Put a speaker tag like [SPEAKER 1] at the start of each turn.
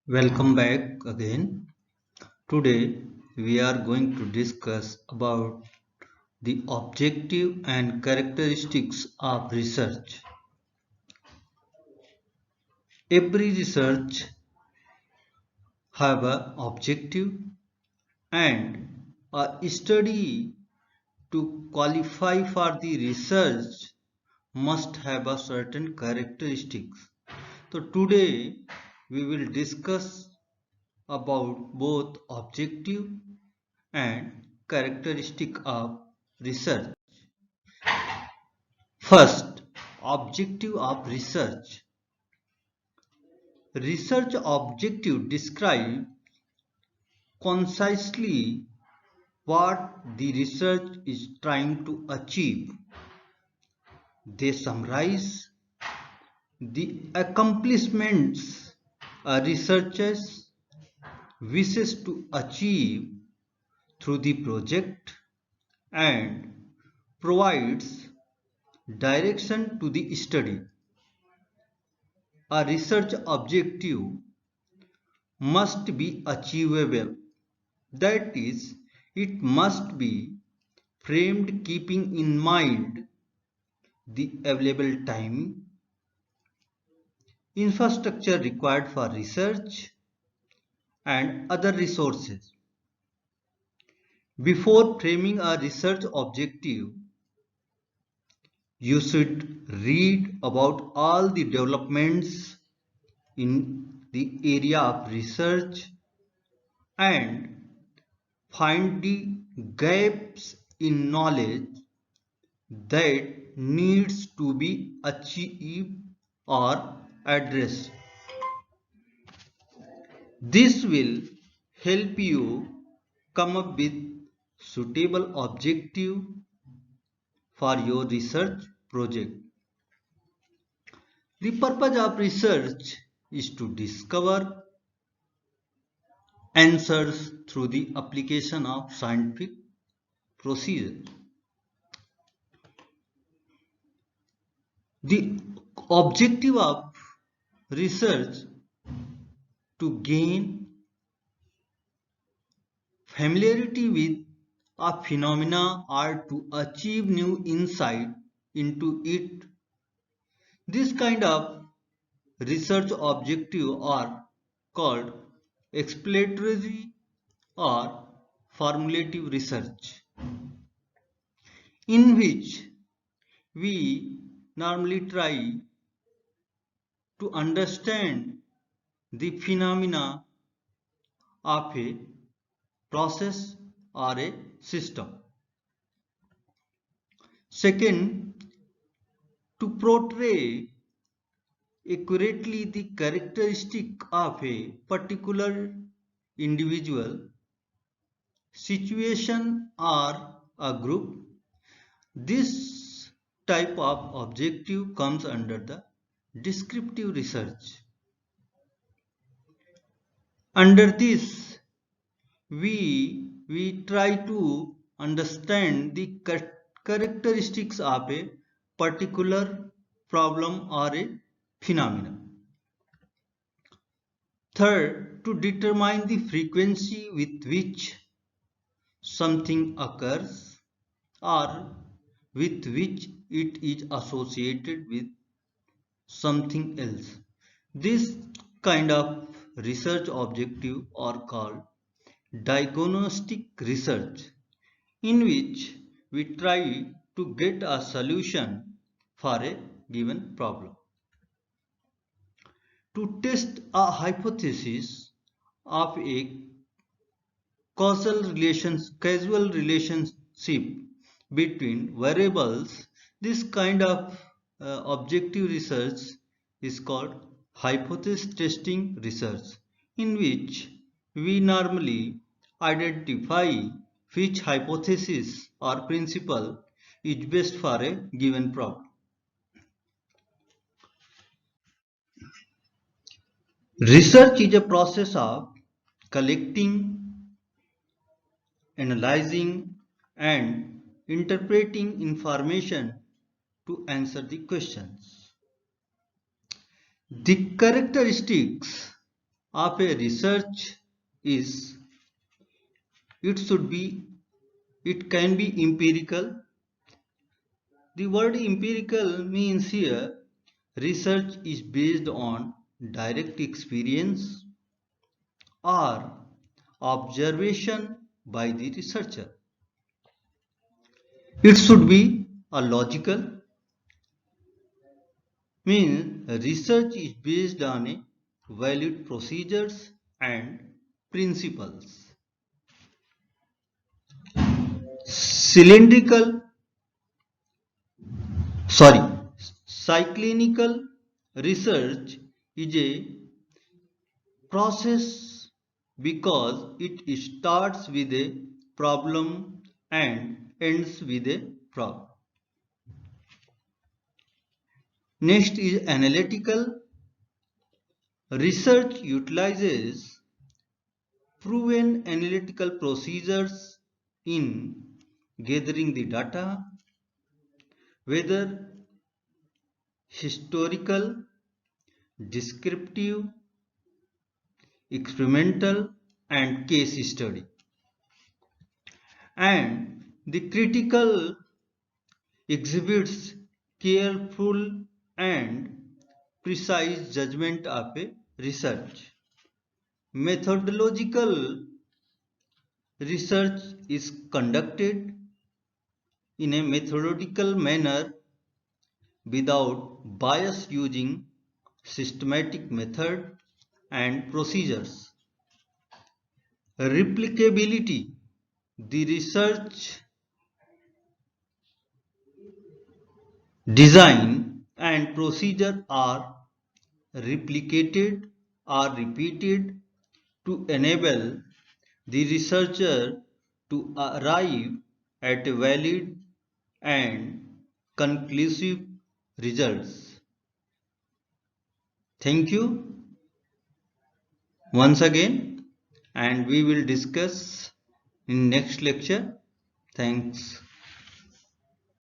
[SPEAKER 1] Welcome back again. Today we are going to discuss about the objective and characteristics of research. Every research have an objective and a study to qualify for the research must have a certain characteristics. So today we will discuss about both objective and characteristic of research. First, objective of research. Research objective describe concisely what the research is trying to achieve. They summarize the accomplishments a researcher wishes to achieve through the project and provides direction to the study. A research objective must be achievable. That is, it must be framed keeping in mind the available time, infrastructure required for research, and other resources. Before framing a research objective, you should read about all the developments in the area of research and find the gaps in knowledge that needs to be achieved or addressed. This will help you come up with suitable objective for your research project. The purpose of research is to discover answers through the application of scientific procedure. The objective of research to gain familiarity with a phenomena or to achieve new insight into it. This kind of research objective are called exploratory or formulative research, in which we normally try to understand the phenomena of a process or a system. Second, to portray accurately the characteristic of a particular individual, situation, or a group. This type of objective comes under the descriptive research. Under this, we try to understand the characteristics of a particular problem or a phenomenon. Third, to determine the frequency with which something occurs or with which it is associated with something else. This kind of research objective are called diagnostic research, in which we try to get a solution for a given problem. To test a hypothesis of a causal relationship between variables, this kind of objective research is called hypothesis testing research, in which we normally identify which hypothesis or principle is best for a given problem. Research is a process of collecting, analyzing, and interpreting information to answer the questions. The characteristics of a research is it can be empirical. The word empirical means here research is based on direct experience or observation by the researcher. It should be a logical, means research is based on a valid procedures and principles. Cylindrical, sorry, cyclinical research is a process because it starts with a problem and ends with a problem. Next is analytical. Research utilizes proven analytical procedures in gathering the data, whether historical, descriptive, experimental, and case study. And the critical exhibits careful and precise judgment of a research. Methodological research is conducted in a methodical manner without bias using systematic method and procedures. Replicability. The research design and procedure are replicated or repeated to enable the researcher to arrive at valid and conclusive results. Thank you once again, and we will discuss in next lecture. Thanks.